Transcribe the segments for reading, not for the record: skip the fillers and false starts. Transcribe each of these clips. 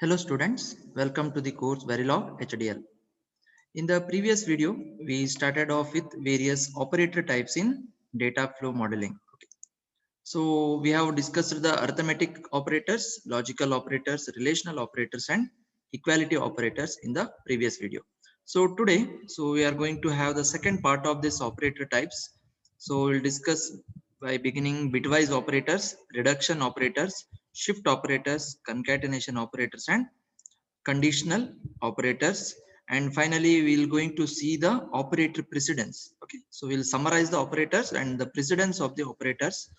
Hello students, welcome to the course Verilog HDL. In the previous video, we started off with various operator types in data flow modeling. Okay. So we have discussed the arithmetic operators, logical operators, relational operators and equality operators in the previous video. So today, we are going to have the second part of this operator types. So we'll discuss by beginning bitwise operators, reduction operators, shift operators, concatenation operators and conditional operators, and finally we'll going to see the operator precedence. Okay, so we'll summarize the operators and the precedence of the operators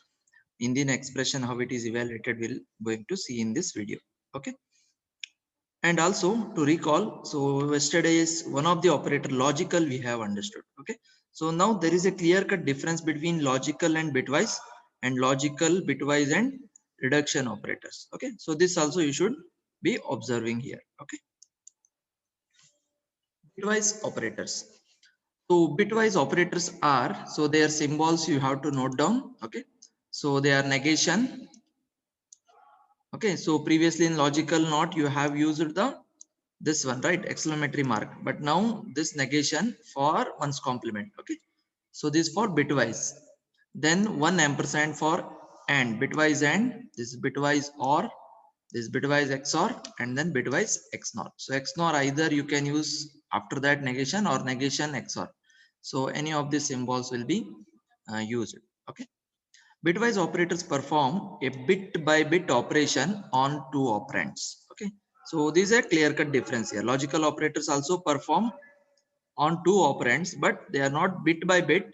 in the expression, how it is evaluated, we'll going to see in this video. Okay, and also to recall, so yesterday's one of the operator logical we have understood. Okay, so now there is a clear cut difference between logical and bitwise, and logical, bitwise and reduction operators. Okay, so this also you should be observing here. Okay, bitwise operators. So bitwise operators are, so their symbols you have to note down. Okay, so they are negation. Okay, so previously in logical not you have used the this one, right, exclamatory mark, but now this negation for one's complement. Okay, so this for bitwise, then one ampersand for and, bitwise and, this bitwise or, this bitwise XOR, and then bitwise XNOR. So XNOR either you can use after that negation or negation XOR. So any of these symbols will be used. Okay, bitwise operators perform a bit by bit operation on two operands. Okay, so these are clear cut difference here. Logical operators also perform on two operands, but they are not bit by bit,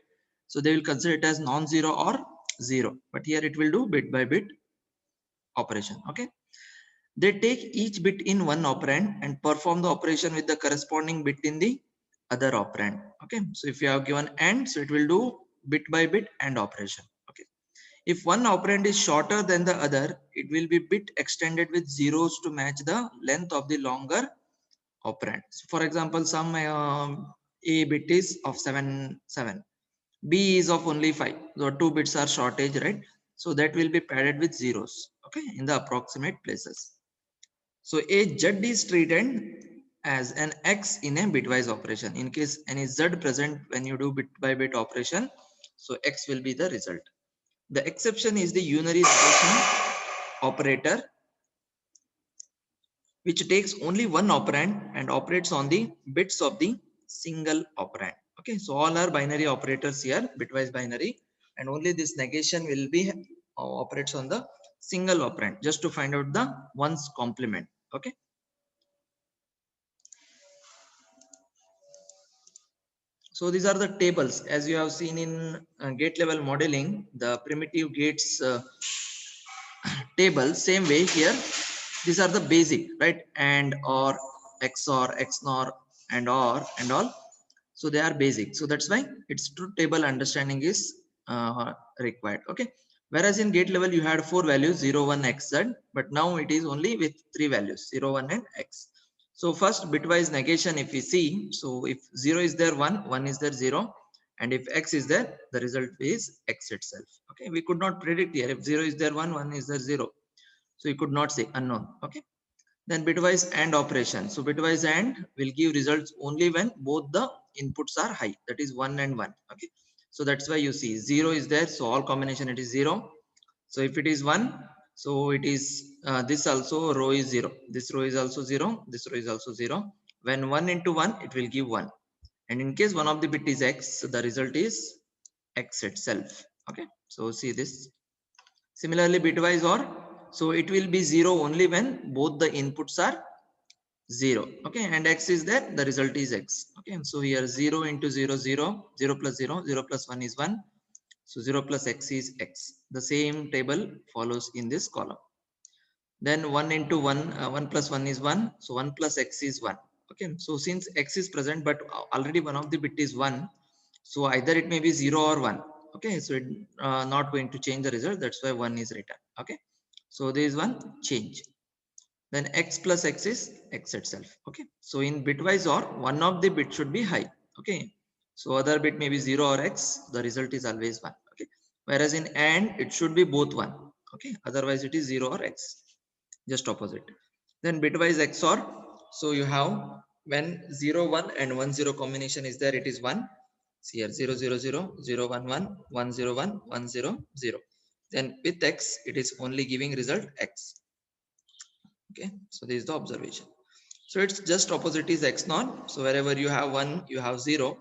so they will consider it as non-zero or zero, but here it will do bit by bit operation. Okay, they take each bit in one operand and perform the operation with the corresponding bit in the other operand. Okay, so if you have given AND, so it will do bit by bit AND operation. Okay, if one operand is shorter than the other, it will be bit extended with zeros to match the length of the longer operand. So for example, some A bit is of 7, B is of only 5. So two bits are shortage, right? So that will be padded with zeros. Okay, in the approximate places. So a z is treated as an x in a bitwise operation. In case any z present when you do bit by bit operation, so x will be the result. The exception is the unary negation operator, which takes only one operand and operates on the bits of the single operand. Okay, so all are binary operators here, bitwise binary, and only this negation will be operates on the single operand just to find out the one's complement. Okay, so these are the tables as you have seen in gate level modeling, the primitive gates table. Same way here, these are the basic, right, and or XOR, XNOR, and or and all. So they are basic, so that's why its truth table understanding is required. Okay, whereas in gate level you had 4 values 0 1 xz, but now it is only with 3 values 0 1 and x. So first bitwise negation, if we see, so if 0 is there, 1 is there, 0, and if x is there, the result is x itself. Okay, we could not predict here. If 0 is there, 1 is there, 0, so you could not say, unknown. Okay, then bitwise AND operation. So bitwise AND will give results only when both the inputs are high, that is 1 and 1. Okay, so that's why you see 0 is there, so all combination it is 0. So if it is 1, so it is this also row is 0, this row is also 0, this row is also 0. When 1 into 1, it will give 1, and in case one of the bit is x, so the result is x itself. Okay, so see this. Similarly bitwise OR, so it will be 0 only when both the inputs are 0. Okay, and x is there, the result is x. Okay, so here 0 into 0, 0, 0 plus 0, 0 plus 1 is 1. So 0 plus x is x. The same table follows in this column. Then 1 into 1, 1 plus 1 is 1. So 1 plus x is 1. Okay, so since x is present, but already one of the bit is 1. So either it may be 0 or 1. Okay, so it not going to change the result. That's why 1 is written. Okay, so there is one change. Then x plus x is x itself. Okay, so in bitwise OR, one of the bit should be high. Okay, so other bit may be 0 or x, the result is always 1. Okay, whereas in AND it should be both 1. Okay, otherwise it is 0 or x, just opposite. Then bitwise XOR. So you have when 0 1 and 1 0 combination is there, it is 1. See here 0 0 0 0 1 1 1 0 1 1 0 0. Then with X it is only giving result X. Okay, so this is the observation. So it's just opposite is X non. So wherever you have 1 you have 0.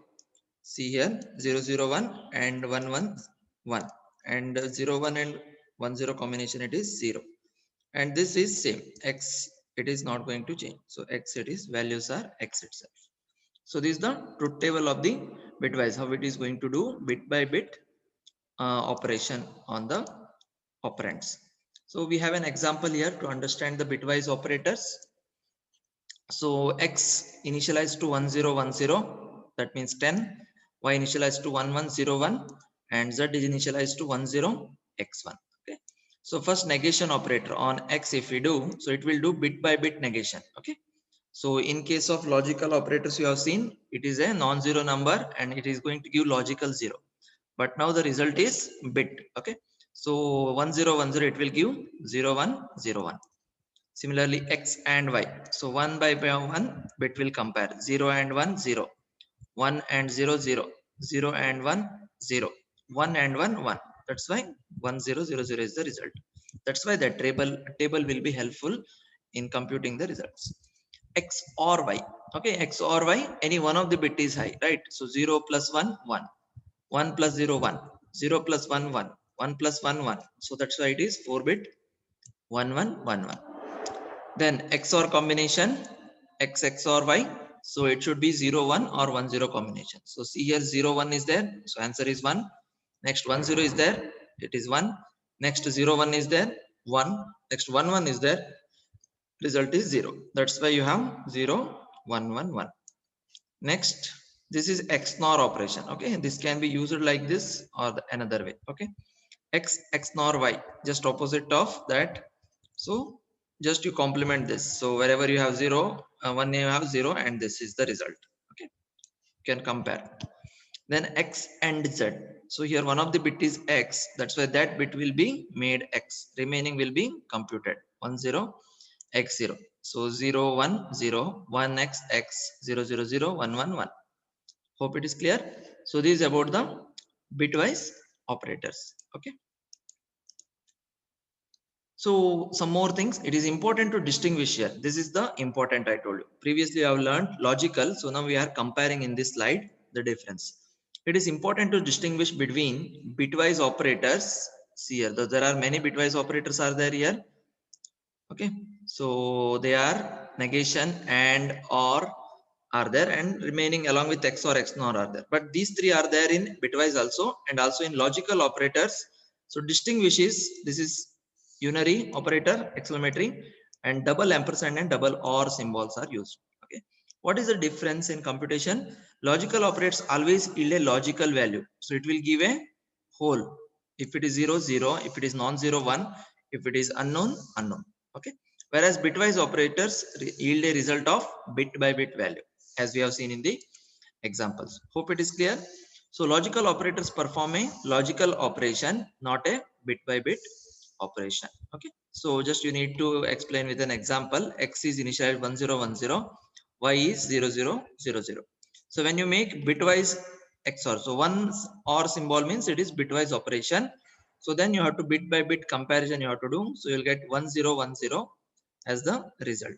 See here 0 0 1 and 1 1 1, and 0 1 and 1 0 combination it is 0. And this is same X, it is not going to change. So X, it is values are X itself. So this is the truth table of the bitwise, how it is going to do bit by bit operation on the operands. So we have an example here to understand the bitwise operators. So X initialized to 1010, that means 10. Y initialized to 1101, and Z is initialized to 10x1. Okay. So first negation operator on X, if we do, so it will do bit by bit negation. Okay. So in case of logical operators, you have seen it is a non-zero number and it is going to give logical 0. But now the result is bit. Okay. So 1010, it will give 0101. Similarly, X and Y. So 1 by 1 bit will compare 0 and 1 0, 1 and 0 0, 0 and 1 0, 1 and 1 1. That's why 1000 is the result. That's why that table will be helpful in computing the results. X or Y. Okay, X or Y, any one of the bit is high, right? So 0 plus 1 1, 1 plus 0 1, 0 plus 1 1, 1 plus 1 1. So that's why it is 4 bit 1 1 1 1. Then XOR combination, X XOR Y. So it should be 0 1 or 1 0 combination. So see here 0 1 is there. So answer is 1. Next 1 0 is there. It is 1. Next 0 1 is there. 1. Next 1 1 is there. Result is 0. That's why you have 0 1 1 1. Next, this is XNOR operation. Okay, this can be used like this or another way. Okay, X XNOR Y, just opposite of that. So just you complement this. So wherever you have 0, 1 you have 0, and this is the result. Okay, you can compare. Then X and Z. So here one of the bit is X. That's why that bit will be made X. Remaining will be computed 1 0 X 0. So 0 1 0 1 X X 0 0 0 1 1 1. Hope it is clear. So this is about the bitwise operators. Okay. So some more things, it is important to distinguish here. This is the important I told you. Previously I have learned logical. So now we are comparing in this slide the difference. It is important to distinguish between bitwise operators. See here, there are many bitwise operators are there here. Okay. So they are negation and or are there, and remaining along with X or X nor are there. But these three are there in bitwise also, and also in logical operators. So distinguishes, this is unary operator, exclamatory, and double ampersand and double or symbols are used. Okay. What is the difference in computation? Logical operators always yield a logical value. So it will give a whole. If it is 0 0, if it is non-zero 1, if it is unknown unknown. Okay. Whereas bitwise operators yield a result of bit by bit value, as we have seen in the examples. Hope it is clear. So logical operators perform a logical operation, not a bit by bit operation. Okay. So just you need to explain with an example. X is initialized 1010, Y is 0000. So when you make bitwise XOR, so one OR symbol means it is bitwise operation. So then you have to bit by bit comparison you have to do. So you'll get 1010 as the result.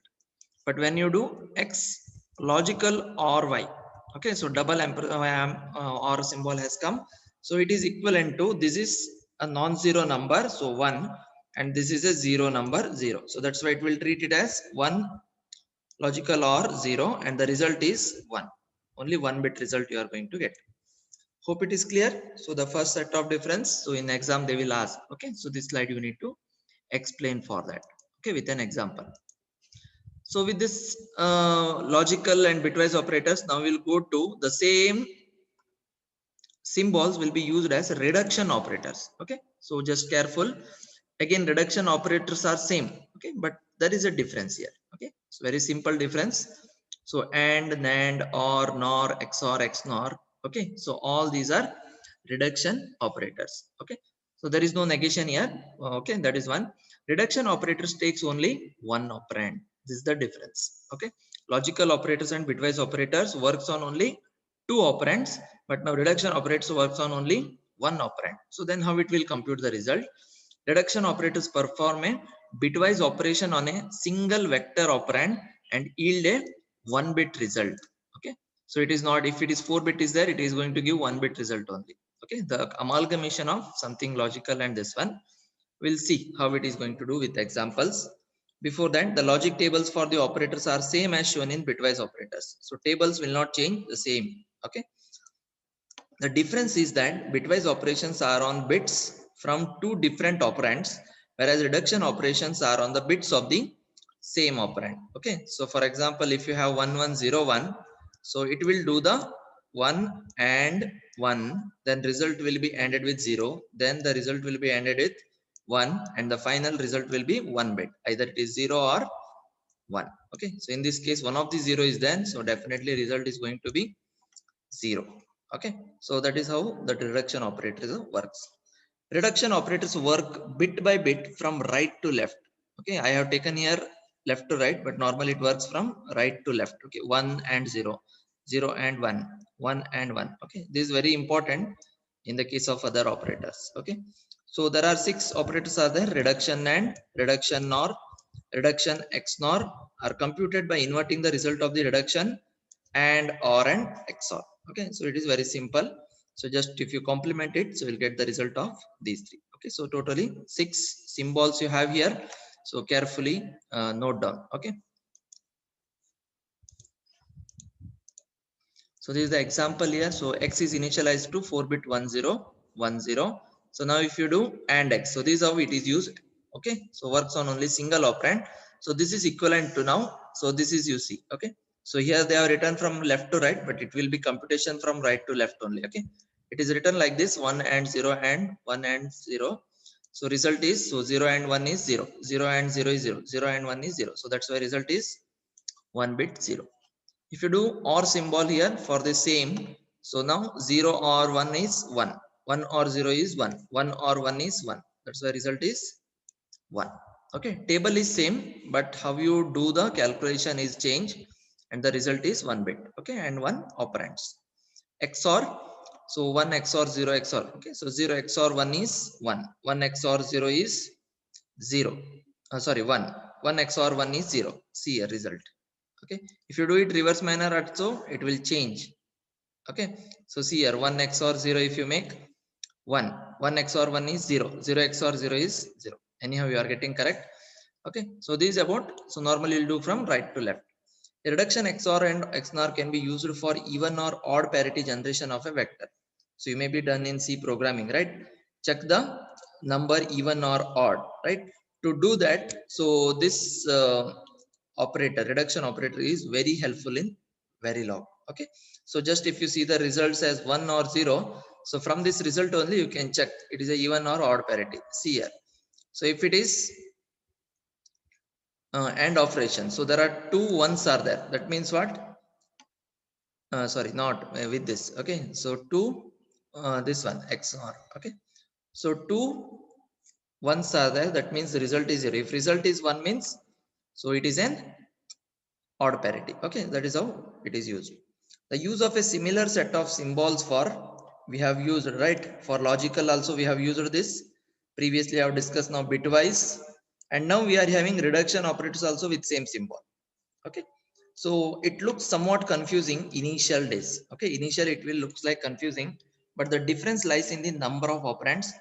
But when you do X logical or Y, okay, so double or symbol has come. So it is equivalent to, this is a non-zero number, so 1, and this is a 0 number 0. So that's why it will treat it as 1 logical or 0, and the result is 1. Only 1 bit result you are going to get. Hope it is clear. So the first set of difference, so in exam they will ask. Okay, so this slide you need to explain for that. Okay, with an example. So with this logical and bitwise operators, now we'll go to the same symbols will be used as reduction operators. Okay, so just careful. Again, reduction operators are same. Okay, but there is a difference here. Okay, so very simple difference. So and, NAND, or, NOR, XOR, XNOR. Okay, so all these are reduction operators. Okay, so there is no negation here. Okay, that is one. Reduction operators takes only one operand. This is the difference. Okay, logical operators and bitwise operators works on only two operands, but now reduction operators works on only one operand. So then how it will compute the result? Reduction operators perform a bitwise operation on a single vector operand and yield a 1-bit result. Okay, so it is not, if it is 4-bit is there, it is going to give 1-bit result only. Okay, the amalgamation of something logical and this one, we'll see how it is going to do with examples. Before that, the logic tables for the operators are same as shown in bitwise operators, so tables will not change, the same. Okay, the difference is that bitwise operations are on bits from two different operands, whereas reduction operations are on the bits of the same operand. Okay, so for example, if you have 1101, so it will do the 1 and 1, then result will be ended with 0, then the result will be ended with 1, and the final result will be 1 bit, either it is 0 or 1. Okay, so in this case, one of the 0 is then, so definitely result is going to be 0. Okay, so that is how the reduction operators works. Reduction operators work bit by bit from right to left. Okay, I have taken here left to right, but normally it works from right to left. Okay, 1 and 0, 0 and 1, 1 and 1. Okay, this is very important in the case of other operators. Okay, so there are 6 operators are there: reduction and, reduction nor, reduction XNOR are computed by inverting the result of the reduction and or and XOR. Okay, so it is very simple. So just if you complement it, so you'll get the result of these 3. Okay, so totally 6 symbols you have here, so carefully note down. Okay, so this is the example here. So X is initialized to 4-bit 1010. So now if you do and X, so this is how it is used. Okay, so works on only single operand. So this is equivalent to now, so this is you see. Okay, so here they are written from left to right, but it will be computation from right to left only. Okay, it is written like this: 1 and 0 and 1 and 0. So result is, so 0 and 1 is 0, 0 and 0 is 0, 0 and 1 is 0. So that's why result is 1 bit 0. If you do or symbol here for the same, so now 0 or 1 is 1, 1 or 0 is 1, 1 or 1 is 1. That's why result is 1. Okay, table is same, but how you do the calculation is change, and the result is 1 bit. Okay, and 1 operands. XOR, so 1 XOR 0 XOR. Okay, so 0 XOR 1 is 1, 1 XOR 0 is 0. Sorry, 1, 1 XOR 1 is 0. See a result. Okay, if you do it reverse manner also, it will change. Okay, so see here, 1 XOR 0, if you make 1, 1 XOR 1 is 0, 0 XOR 0 is 0. Anyhow, you are getting correct. Okay, so this is about, so normally you'll do from right to left. A reduction XOR and XNOR can be used for even or odd parity generation of a vector. So you may be done in C programming, right? Check the number even or odd, right? To do that, so this operator, reduction operator, is very helpful in Verilog. Okay, so just if you see the results as 1 or 0, so from this result only you can check it is a even or odd parity. See here, so if it is and operation, so there are 2 ones are there, that means what, sorry, not with this. Okay, so 2 this one XOR. Okay, so 2 ones are there, that means the result is 0. If result is 1 means, so it is an odd parity. Okay, that is how it is used. The use of a similar set of symbols for, we have used, right, for logical also we have used this previously. I have discussed now bitwise, and now we are having reduction operators also with same symbol. Okay, so it looks somewhat confusing initial days. Okay, initially it will looks like confusing, but the difference lies in the number of operands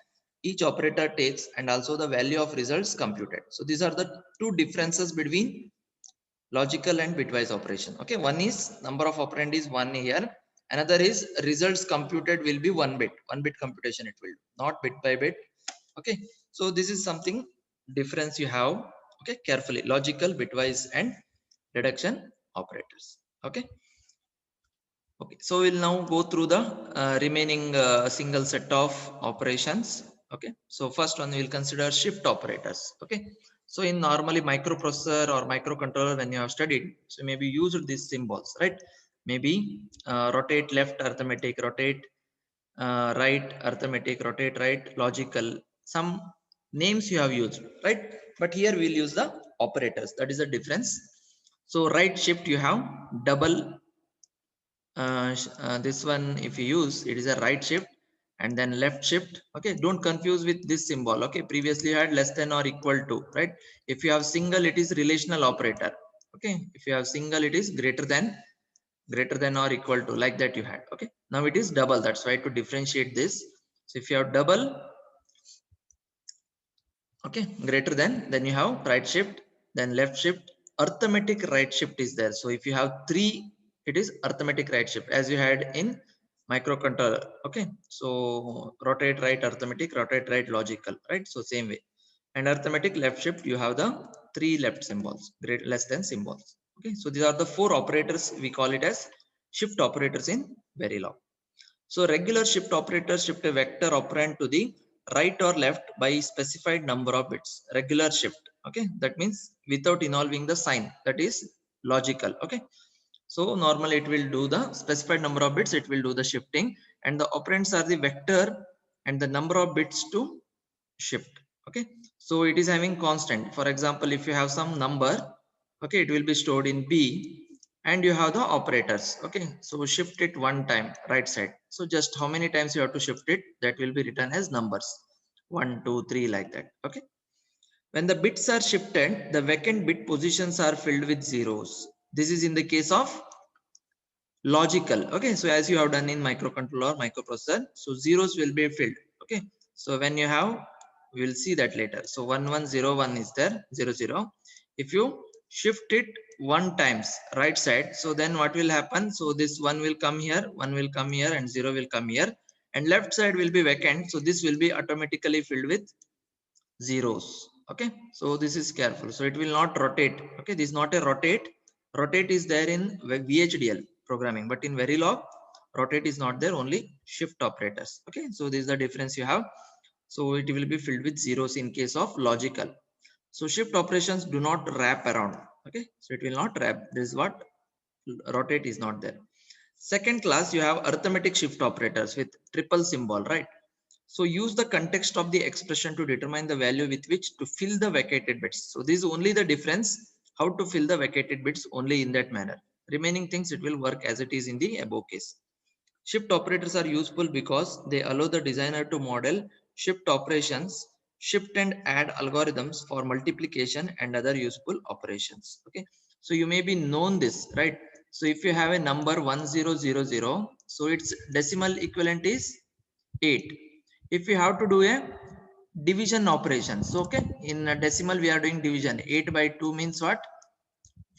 each operator takes and also the value of results computed. So these are the two differences between logical and bitwise operation. Okay, one is number of operand is 1 here, another is results computed will be 1 bit, 1 bit computation it will do, not bit by bit. Okay, so this is something difference you have. Okay, carefully, logical, bitwise and reduction operators. Okay, okay, so we'll now go through the remaining single set of operations. Okay, so first one we'll consider shift operators. Okay, so in normally microprocessor or microcontroller, when you have studied, so maybe used these symbols, right? Maybe rotate left arithmetic, rotate right arithmetic, rotate right logical, some names you have used, right? But here we'll use the operators, that is the difference. So right shift you have double, this one if you use, it is a right shift, and then left shift. Okay, don't confuse with this symbol. Okay, previously you had less than or equal to, right? If you have single, it is relational operator. Okay, if you have single, it is greater than or equal to, like that you had. Okay, now it is double, that's why to differentiate this. So if you have double, okay, greater than, then you have right shift, then left shift, arithmetic right shift is there. So if you have three, it is arithmetic right shift as you had in microcontroller. Okay, so rotate right arithmetic, rotate right logical, right? So same way. And arithmetic left shift, you have the three left symbols, great less than symbols. Okay, so these are the four operators, we call it as shift operators in Verilog. So regular shift operators shift a vector operand to the right or left by specified number of bits. Regular shift. Okay, that means without involving the sign. That is logical. Okay, so normally it will do the specified number of bits. It will do the shifting, and the operands are the vector and the number of bits to shift. Okay, so it is having constant. For example, if you have some number, okay, it will be stored in B, and you have the operators. Okay, so shift it one time right side. So just how many times you have to shift it, that will be written as numbers, 1 2 3, like that. Okay, when the bits are shifted, the vacant bit positions are filled with zeros. This is in the case of logical. Okay, so as you have done in microcontroller, microprocessor, so zeros will be filled. Okay, so when you have, we will see that later. So 1101 is there, 00. If you shift it one times right side, so then what will happen? So this one will come here, one will come here, and zero will come here, and left side will be vacant, so this will be automatically filled with zeros. Okay, so this is careful, so it will not rotate. Okay, this is not a rotate. Rotate is there in VHDL programming, but in Verilog rotate is not there, only shift operators. Okay, so this is the difference you have. So it will be filled with zeros in case of logical. So shift operations do not wrap around. Okay, so it will not wrap. This is what rotate is not there. Second class, you have arithmetic shift operators with triple symbol, right? So use the context of the expression to determine the value with which to fill the vacated bits. So this is only the difference, how to fill the vacated bits, only in that manner. Remaining things, it will work as it is in the above case. Shift operators are useful because they allow the designer to model shift operations, shift and add algorithms for multiplication and other useful operations. Okay, so you may be known this, right? So if you have a number 1000, so its decimal equivalent is 8. If you have to do a division operations, okay, in a decimal we are doing division. 8 by 2 means what?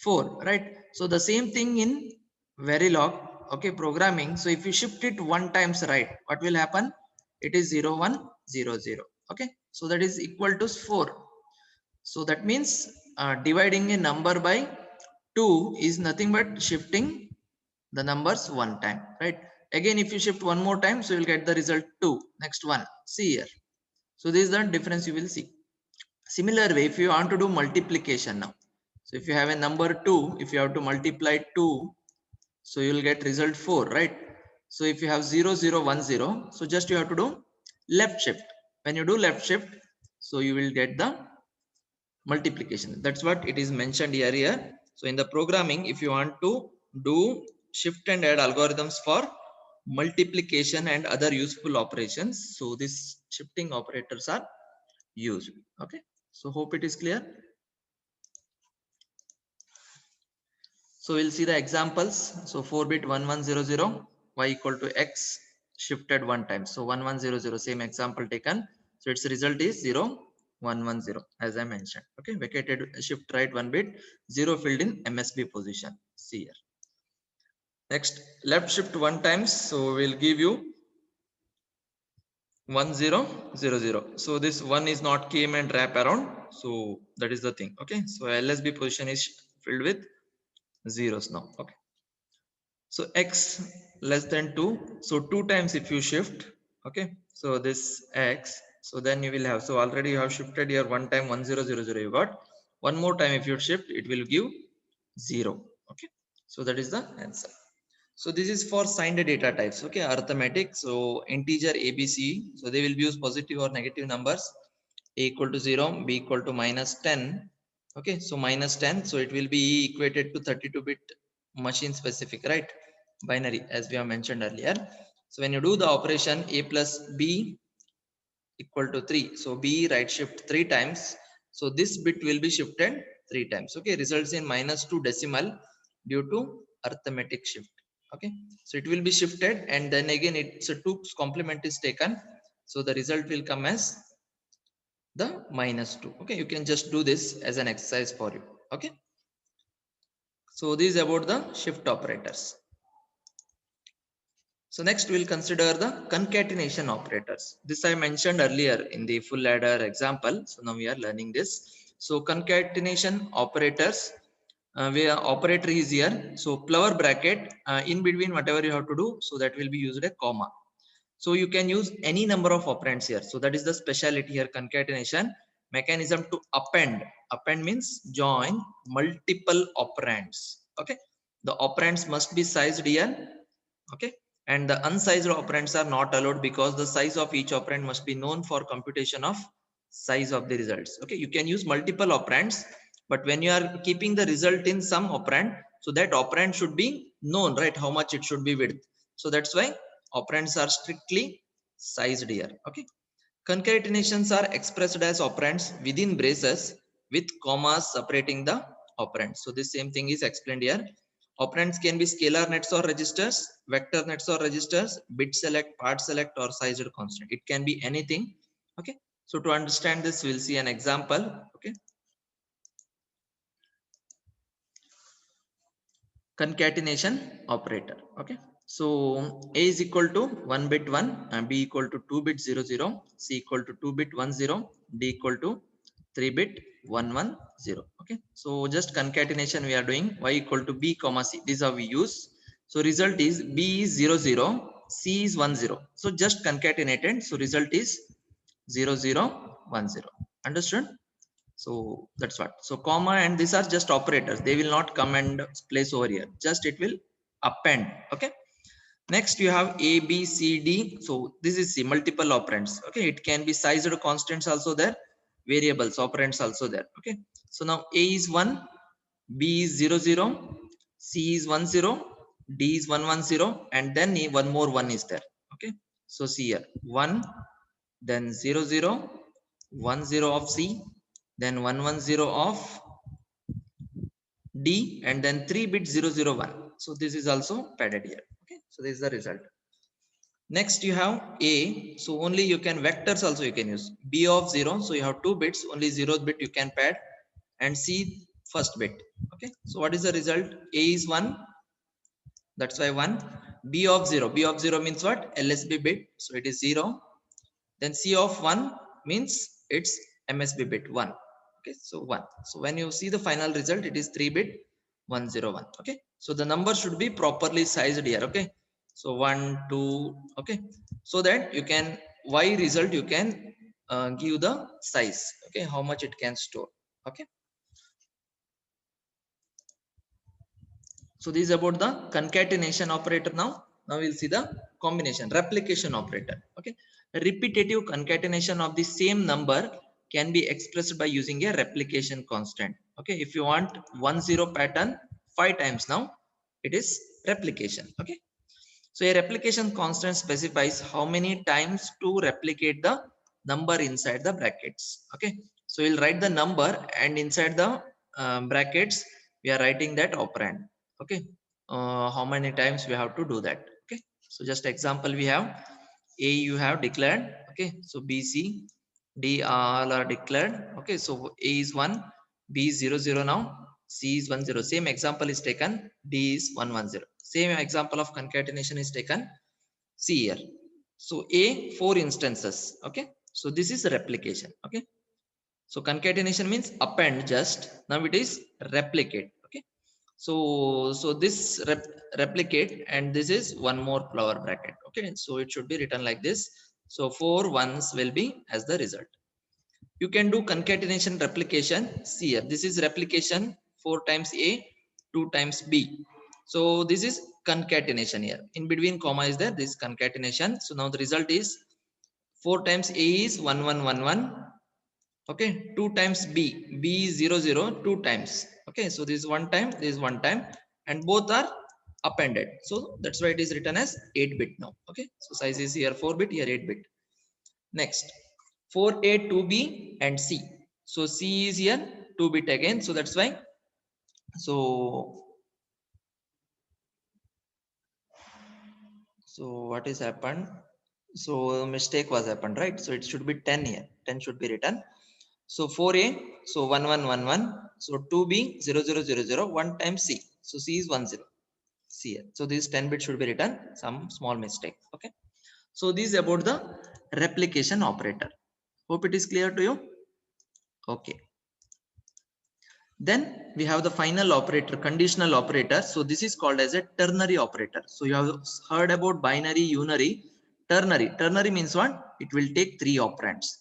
4, right? So the same thing in Verilog, okay, programming. So if you shift it one times right, what will happen? It is 0100. Okay, so that is equal to 4. So that means dividing a number by 2 is nothing but shifting the numbers one time, right? Again, if you shift one more time, so you will get the result 2. Next one, see here. So this is the difference you will see. Similar way, if you want to do multiplication now, so if you have a number 2, if you have to multiply 2, so you will get result 4, right? So if you have 0010, so just you have to do left shift. When you do left shift, so you will get the multiplication. That's what it is mentioned here. So in the programming, if you want to do shift and add algorithms for multiplication and other useful operations, so these shifting operators are used. Okay, so hope it is clear. So we'll see the examples. So 4 bit 1100, y equal to x shifted one time. So 1100, same example taken. So its result is 0110 as I mentioned. Okay, vacated shift right one bit, 0 filled in MSB position. See here. Next, left shift one times. So we'll give you 1000. So this one is not came and wrap around. So that is the thing. Okay, so LSB position is filled with zeros now. Okay, so x less than 2, so 2 times if you shift. Okay, so this x, so then you will have, so already you have shifted here one time 1000, you got one more time. If you shift, it will give 0. Okay, so that is the answer. So this is for signed data types. Okay, arithmetic, so integer ABC, so they will use positive or negative numbers. A equal to 0, b equal to -10, Okay, so minus 10, so it will be equated to 32-bit machine specific, right? Binary, as we have mentioned earlier. So when you do the operation a plus b equal to 3, so b right shift 3 times, so this bit will be shifted 3 times. Okay, results in minus 2 decimal due to arithmetic shift. Okay, so it will be shifted, and then again it's a 2's complement is taken, so the result will come as the minus 2. Okay, you can just do this as an exercise for you. Okay, so this is about the shift operators. So next we'll consider the concatenation operators. This I mentioned earlier in the full adder example, so now we are learning this. So concatenation operators, where operator is here, so flower bracket, in between whatever you have to do, so that will be used a comma. So you can use any number of operands here. So that is the speciality here, concatenation mechanism to append. Append means join multiple operands. Okay. The operands must be sized here. Okay. And the unsized operands are not allowed because the size of each operand must be known for computation of size of the results. Okay. You can use multiple operands, but when you are keeping the result in some operand, so that operand should be known, right? How much it should be width. So that's why operands are strictly sized here. Okay, concatenations are expressed as operands within braces with commas separating the operands. So this same thing is explained here. Operands can be scalar nets or registers, vector nets or registers, bit select, part select, or sized constant. It can be anything. Okay, so to understand this, we'll see an example. Okay, concatenation operator. Okay, so a is equal to 1 bit 1, and b equal to 2 bit 0 0, c equal to 2 bit 1 0, d equal to 3 bit 1 1 0. Okay, so just concatenation we are doing. Y equal to b comma c, this is how we use. So result is b is 0 0, c is 1 0, so just concatenated, so result is 0 0 1 0. Understood? So that's what. So comma and these are just operators, they will not come and place over here, just it will append. Okay, next you have a b c d. So this is the multiple operands. Okay, it can be sized constants also there, variables operands also there. Okay, so now a is 1, b is 0 0, c is 1 0, d is 1 1 0, and then one more 1 is there. Okay, so see here 1, then 0 0, 1 0 of c, then 1 1 0 of d, and then 3 bit 0 0 1. So this is also padded here. Okay, so this is the result. Next you have a, so only you can vectors also you can use. B of 0, so you have 2 bits, only 0th bit you can pad, and c first bit. Okay, so what is the result? A is 1, that's why 1. B of 0, b of 0 means what? LSB bit, so it is 0. Then c of 1 means it's MSB bit 1. Okay, so 1. So when you see the final result, it is 3 bit 101. Okay, so the number should be properly sized here. Okay, so 1 2. Okay, so that you can y result you can give the size. Okay, how much it can store. Okay, so this is about the concatenation operator. Now we'll see the combination replication operator. Okay, repetitive concatenation of the same number can be expressed by using a replication constant. Okay, if you want 1 0 pattern 5 times, now it is replication. Okay, so a replication constant specifies how many times to replicate the number inside the brackets. Okay, so we'll write the number, and inside the brackets we are writing that operand. Okay, how many times we have to do that. Okay, so just example, we have a you have declared. Okay, so b c d all are declared. Okay, so a is 1, b is 0 0, now c is 1 0. Same example is taken, d is 1 1 0. Same example of concatenation is taken, see here. So a 4 instances. Okay, so this is replication. Okay, so concatenation means append just, now it is replicate. Okay, so this replicate, and this is one more flower bracket. Okay, so it should be written like this. So 4 ones will be as the result. You can do concatenation replication. See here, this is replication 4 times a, 2 times b. So this is concatenation here, in between comma is there, this is concatenation. So now the result is 4 times a is 1 1 1 1, Okay, 2 times b is 0 0 2 times. Okay, so this is one time, this is one time, and both are appended, so that's why it is written as 8 bit now. Okay, so size is here 4 bit, here 8 bit. Next, 4a 2b and c. So c is here 2 bit again, so that's why. So so what is happened, so mistake was happened, right? So it should be 10 here, 10 should be written. So 4a, so 1 1 1 1. So 2b 0 0 0 0 1 times c. So c is 1 0. C here. So this 10 bit should be written. Some small mistake. Okay. So this is about the replication operator. Hope it is clear to you. Okay. Then we have the final operator, conditional operator. So this is called as a ternary operator. So you have heard about binary, unary, ternary. Ternary means what? It will take 3 operands.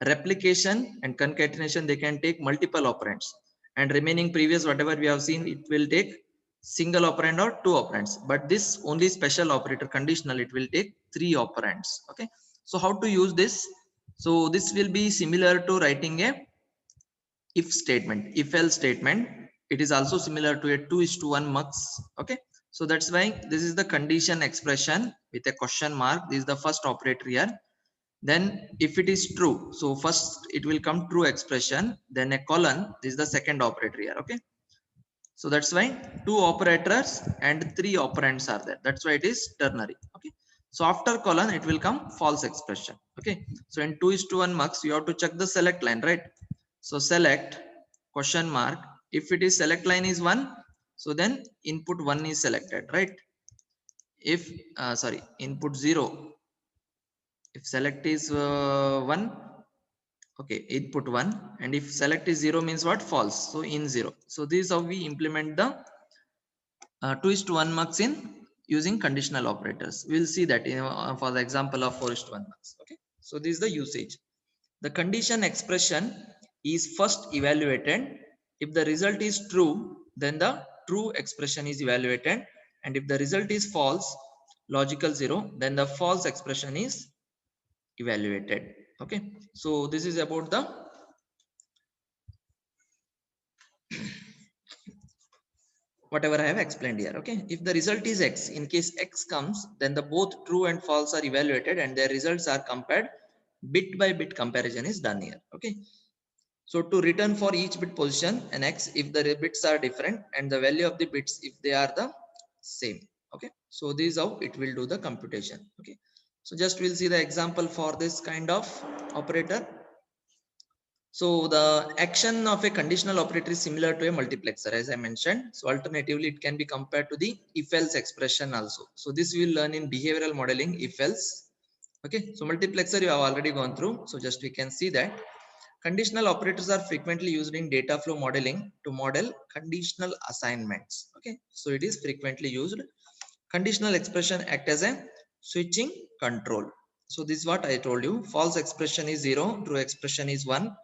Replication and concatenation, they can take multiple operands. And remaining previous, whatever we have seen, it will take single operand or 2 operands. But this only special operator, conditional, it will take 3 operands. Okay. So how to use this? So this will be similar to writing a if statement, if else statement. It is also similar to a 2:1 mux. Okay, so that's why this is the condition expression with a question mark. This is the first operator here. Then if it is true, so first it will come true expression, then a colon. This is the second operator here. Okay, so that's why 2 operators and 3 operands are there, that's why it is ternary. Okay, so after colon it will come false expression. Okay, so in 2:1 mux you have to check the select line, right? So select question mark. If it is select line is 1, so then input 1 is selected, right? If sorry, input 0. If select is 1, okay, input 1, and if select is 0 means what? False. So in 0. So this is how we implement the 2:1 mux in using conditional operators. We'll see that in, for the example of 4:1 mux. Okay, so this is the usage. The condition expression is first evaluated. If the result is true, then the true expression is evaluated, and if the result is false, logical 0, then the false expression is evaluated. Okay, so this is about the whatever I have explained here. Okay, if the result is X, in case X comes, then the both true and false are evaluated and their results are compared. Bit by bit comparison is done here. Okay, so to return for each bit position an X if the bits are different, and the value of the bits if they are the same. Okay, so this is how it will do the computation. Okay, so just we'll see the example for this kind of operator. So the action of a conditional operator is similar to a multiplexer, as I mentioned. So alternatively, it can be compared to the if-else expression also. So this we will learn in behavioral modeling, if-else. Okay, so multiplexer you have already gone through. So just we can see that conditional operators are frequently used in data flow modeling to model conditional assignments. Okay, so it is frequently used. Conditional expression act as a switching control. So this is what I told you. False expression is 0, true expression is 1.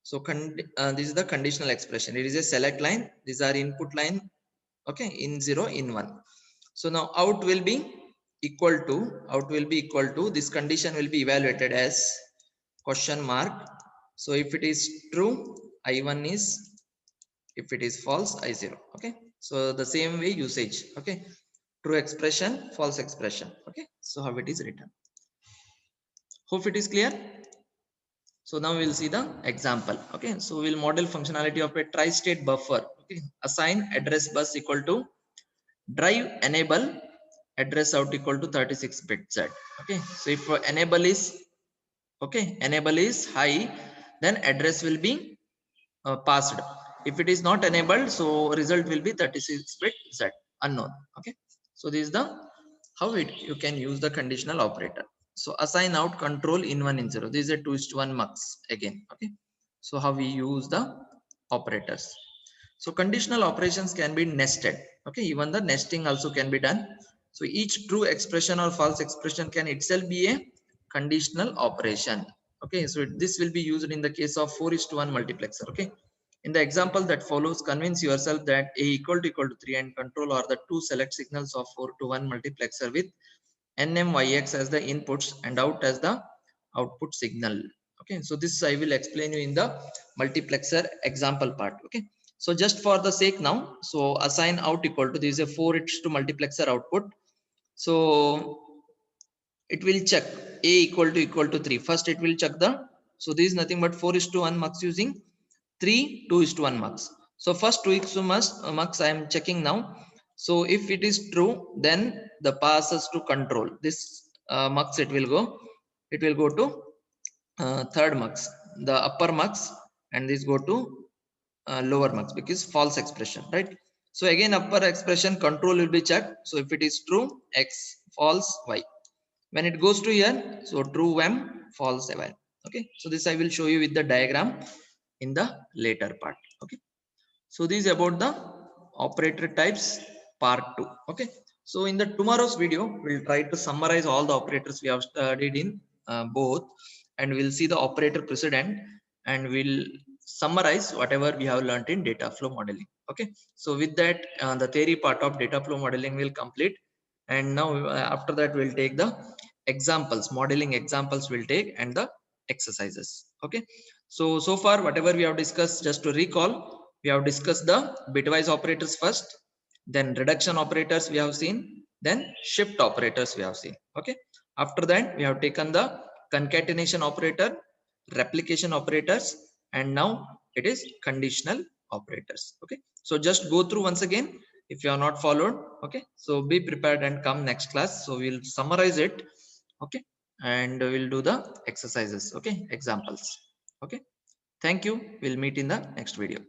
So this is the conditional expression. It is a select line. These are input line. Okay, in 0, in 1. So now out will be equal to this condition will be evaluated as question mark. So if it is true, I1 is, if it is false, I0. Okay, so the same way usage. Okay, true expression, false expression. Okay, so how it is written. Hope it is clear. So now we'll see the example. Okay, so we'll model functionality of a tri-state buffer. Okay, assign address bus equal to drive enable address out equal to 36 bit Z. Okay, so if enable is, okay, enable is high, then address will be passed. If it is not enabled, so result will be 36 bit Z, unknown. Okay, so this is the how it you can use the conditional operator. So assign out control in 1 in 0. This is a 2:1 mux again. Okay, so how we use the operators. So conditional operations can be nested. Okay, even the nesting also can be done. So each true expression or false expression can itself be a conditional operation. Okay, so this will be used in the case of 4:1 multiplexer. Okay, in the example that follows, convince yourself that a equal to 3 and control are the two select signals of 4:1 multiplexer with nmyx as the inputs and out as the output signal. Okay, so this I will explain you in the multiplexer example part. Okay, so just for the sake now, so assign out equal to, this is a 4:2 multiplexer output. So it will check a equal to 3. First it will check the, so this is nothing but 4:1 mux using 3 2:1 mux. So first 2:1 mux I am checking now. So if it is true, then the passes to control this mux, it will go to third mux, the upper mux, and this go to lower mux because false expression, right? So again upper expression control will be checked. So if it is true, x, false, y. When it goes to here, so true m, false y. Okay, so this I will show you with the diagram in the later part. Okay, so this is about the operator types part 2. Okay, so in the tomorrow's video we'll try to summarize all the operators we have studied in both, and we'll see the operator precedent, and we'll summarize whatever we have learned in data flow modeling. Okay, so with that the theory part of data flow modeling will complete, and now after that we'll take the examples, modeling examples will take, and the exercises. Okay, so far whatever we have discussed, just to recall, we have discussed the bitwise operators first, then reduction operators we have seen, then shift operators we have seen. Okay, after that we have taken the concatenation operator, replication operators, and now it is conditional operators. Okay, so just go through once again if you are not followed. Okay, so be prepared and come next class, so we'll summarize it. Okay, and we'll do the exercises. Okay, examples. Okay, thank you, we'll meet in the next video.